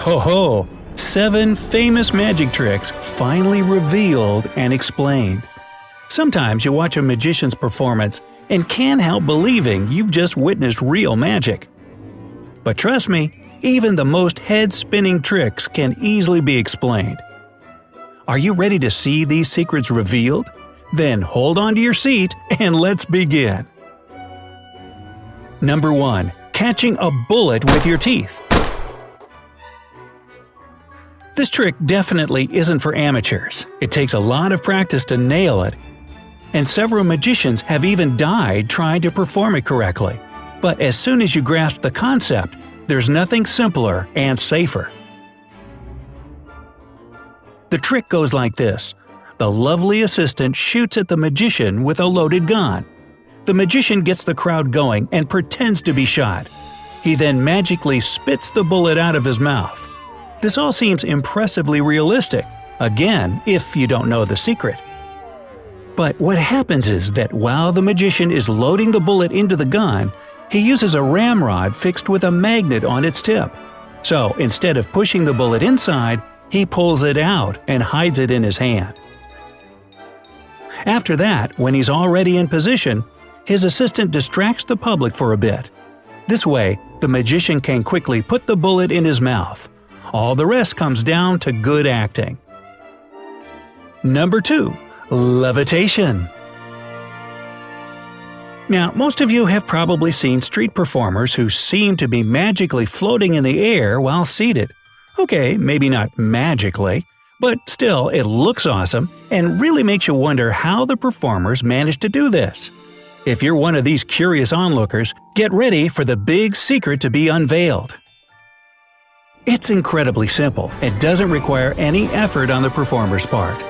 Ho ho! 7 famous magic tricks finally revealed and explained. Sometimes you watch a magician's performance and can't help believing you've just witnessed real magic. But trust me, even the most head-spinning tricks can easily be explained. Are you ready to see these secrets revealed? Then hold on to your seat and let's begin. Number 1. Catching a bullet with your teeth. This trick definitely isn't for amateurs. It takes a lot of practice to nail it. And several magicians have even died trying to perform it correctly. But as soon as you grasp the concept, there's nothing simpler and safer. The trick goes like this. The lovely assistant shoots at the magician with a loaded gun. The magician gets the crowd going and pretends to be shot. He then magically spits the bullet out of his mouth. This all seems impressively realistic, again, if you don't know the secret. But what happens is that while the magician is loading the bullet into the gun, he uses a ramrod fixed with a magnet on its tip. So instead of pushing the bullet inside, he pulls it out and hides it in his hand. After that, when he's already in position, his assistant distracts the public for a bit. This way, the magician can quickly put the bullet in his mouth. All the rest comes down to good acting. Number 2. Levitation. Now, most of you have probably seen street performers who seem to be magically floating in the air while seated. Okay, maybe not magically, but still it looks awesome and really makes you wonder how the performers managed to do this. If you're one of these curious onlookers, get ready for the big secret to be unveiled. It's incredibly simple and doesn't require any effort on the performer's part.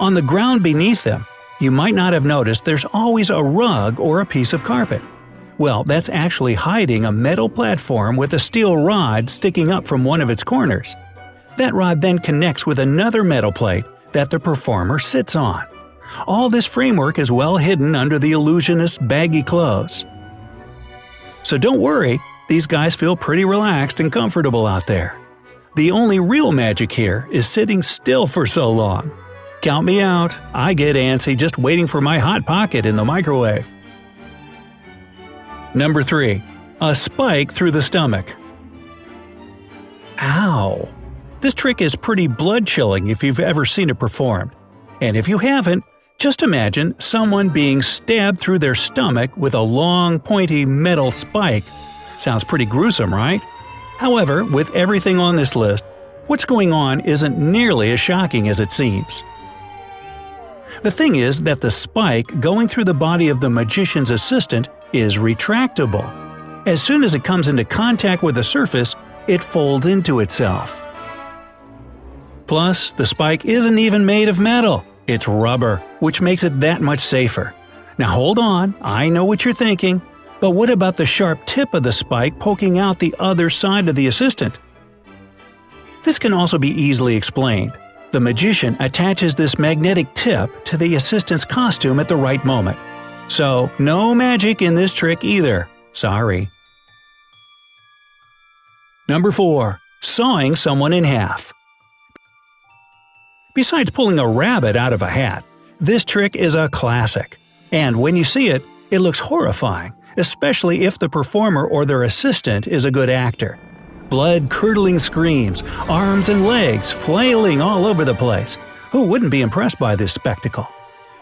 On the ground beneath them, you might not have noticed there's always a rug or a piece of carpet. Well, that's actually hiding a metal platform with a steel rod sticking up from one of its corners. That rod then connects with another metal plate that the performer sits on. All this framework is well hidden under the illusionist's baggy clothes. So don't worry, these guys feel pretty relaxed and comfortable out there. The only real magic here is sitting still for so long. Count me out, I get antsy just waiting for my hot pocket in the microwave. Number 3. A spike through the stomach. Ow! This trick is pretty blood-chilling if you've ever seen it performed. And if you haven't, just imagine someone being stabbed through their stomach with a long, pointy metal spike. Sounds pretty gruesome, right? However, with everything on this list, what's going on isn't nearly as shocking as it seems. The thing is that the spike going through the body of the magician's assistant is retractable. As soon as it comes into contact with the surface, it folds into itself. Plus, the spike isn't even made of metal. It's rubber, which makes it that much safer. Now hold on, I know what you're thinking. But what about the sharp tip of the spike poking out the other side of the assistant? This can also be easily explained. The magician attaches this magnetic tip to the assistant's costume at the right moment. So, no magic in this trick either. Sorry. Number 4. Sawing someone in half. Besides pulling a rabbit out of a hat, this trick is a classic. And when you see it, it looks horrifying, especially if the performer or their assistant is a good actor. Blood-curdling screams, arms and legs flailing all over the place. Who wouldn't be impressed by this spectacle?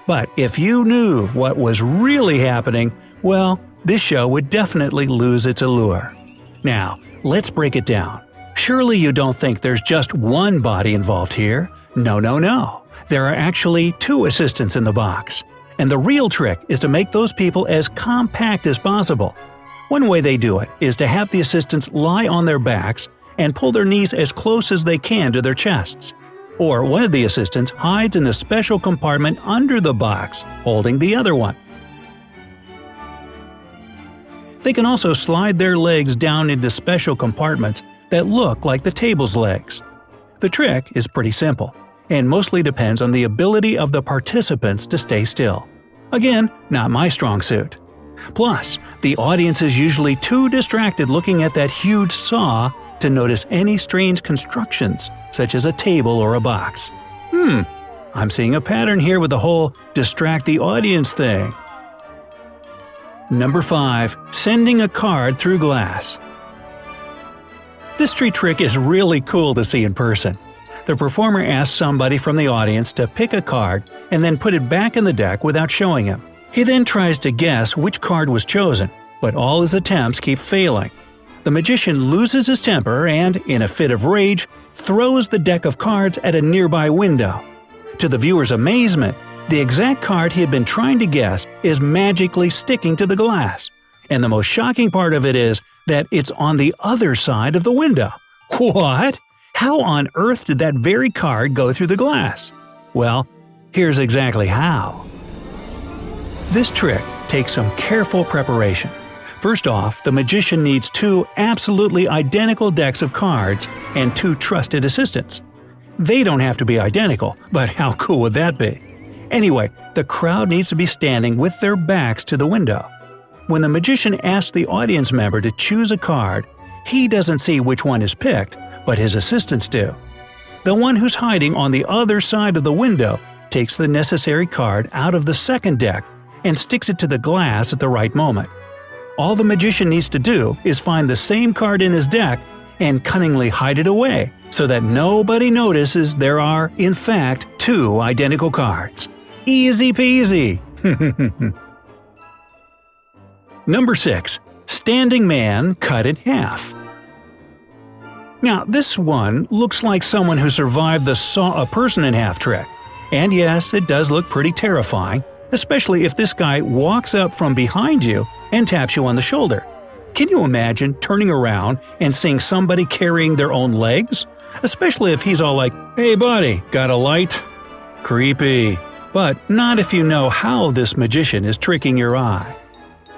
But if you knew what was really happening, well, this show would definitely lose its allure. Now, let's break it down. Surely you don't think there's just one body involved here? No, no, no. There are actually 2 assistants in the box. And the real trick is to make those people as compact as possible. One way they do it is to have the assistants lie on their backs and pull their knees as close as they can to their chests. Or one of the assistants hides in the special compartment under the box, holding the other one. They can also slide their legs down into special compartments that look like the table's legs. The trick is pretty simple, and mostly depends on the ability of the participants to stay still. Again, not my strong suit. Plus, the audience is usually too distracted looking at that huge saw to notice any strange constructions, such as a table or a box. I'm seeing a pattern here with the whole distract the audience thing. Number 5. Sending a card through glass. This street trick is really cool to see in person. The performer asks somebody from the audience to pick a card and then put it back in the deck without showing him. He then tries to guess which card was chosen, but all his attempts keep failing. The magician loses his temper and, in a fit of rage, throws the deck of cards at a nearby window. To the viewer's amazement, the exact card he had been trying to guess is magically sticking to the glass. And the most shocking part of it is that it's on the other side of the window. What? How on earth did that very card go through the glass? Well, here's exactly how. This trick takes some careful preparation. First off, the magician needs 2 absolutely identical decks of cards and 2 trusted assistants. They don't have to be identical, but how cool would that be? Anyway, the crowd needs to be standing with their backs to the window. When the magician asks the audience member to choose a card, he doesn't see which one is picked, but his assistants do. The one who's hiding on the other side of the window takes the necessary card out of the second deck and sticks it to the glass at the right moment. All the magician needs to do is find the same card in his deck and cunningly hide it away so that nobody notices there are, in fact, 2 identical cards. Easy peasy! Number 6. Standing man cut in half. Now, this one looks like someone who survived the saw a person in half trick. And yes, it does look pretty terrifying, especially if this guy walks up from behind you and taps you on the shoulder. Can you imagine turning around and seeing somebody carrying their own legs? Especially if he's all like, "Hey buddy, got a light?" Creepy. But not if you know how this magician is tricking your eye.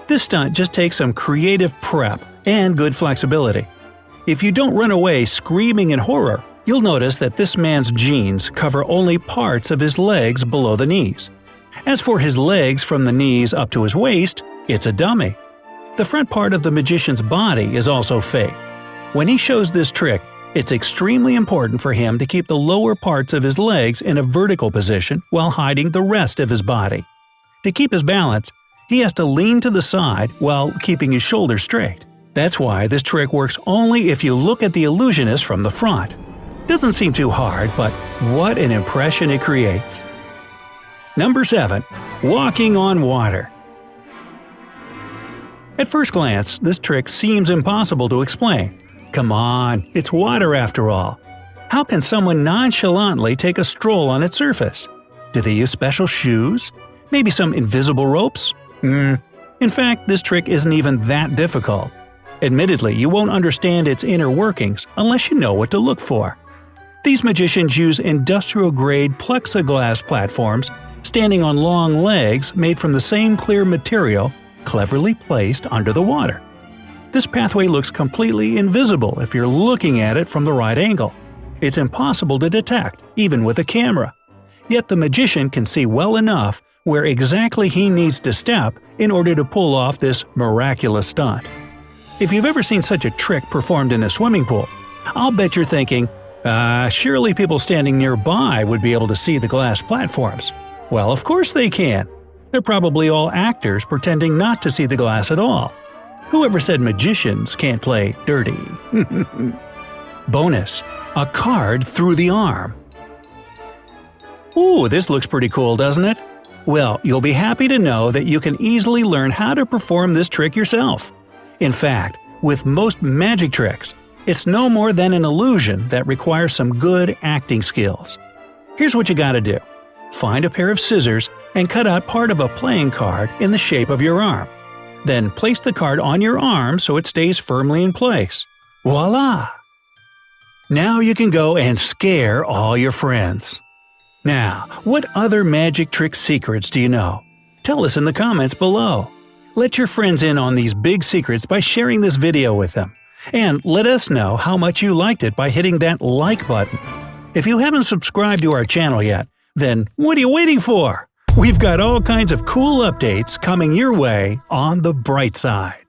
This stunt just takes some creative prep and good flexibility. If you don't run away screaming in horror, you'll notice that this man's jeans cover only parts of his legs below the knees. As for his legs from the knees up to his waist, it's a dummy. The front part of the magician's body is also fake. When he shows this trick, it's extremely important for him to keep the lower parts of his legs in a vertical position while hiding the rest of his body. To keep his balance, he has to lean to the side while keeping his shoulders straight. That's why this trick works only if you look at the illusionist from the front. Doesn't seem too hard, but what an impression it creates. Number 7. Walking on water. At first glance, this trick seems impossible to explain. Come on, it's water after all. How can someone nonchalantly take a stroll on its surface? Do they use special shoes? Maybe some invisible ropes? In fact, this trick isn't even that difficult. Admittedly, you won't understand its inner workings unless you know what to look for. These magicians use industrial-grade plexiglass platforms standing on long legs made from the same clear material cleverly placed under the water. This pathway looks completely invisible if you're looking at it from the right angle. It's impossible to detect, even with a camera. Yet the magician can see well enough where exactly he needs to step in order to pull off this miraculous stunt. If you've ever seen such a trick performed in a swimming pool, I'll bet you're thinking, surely people standing nearby would be able to see the glass platforms. Well, of course they can. They're probably all actors pretending not to see the glass at all. Whoever said magicians can't play dirty? Bonus: a card through the arm. Ooh, this looks pretty cool, doesn't it? Well, you'll be happy to know that you can easily learn how to perform this trick yourself. In fact, with most magic tricks, it's no more than an illusion that requires some good acting skills. Here's what you gotta do. Find a pair of scissors and cut out part of a playing card in the shape of your arm. Then place the card on your arm so it stays firmly in place. Voila! Now you can go and scare all your friends. Now, what other magic trick secrets do you know? Tell us in the comments below. Let your friends in on these big secrets by sharing this video with them. And let us know how much you liked it by hitting that like button. If you haven't subscribed to our channel yet, then what are you waiting for? We've got all kinds of cool updates coming your way on the bright side.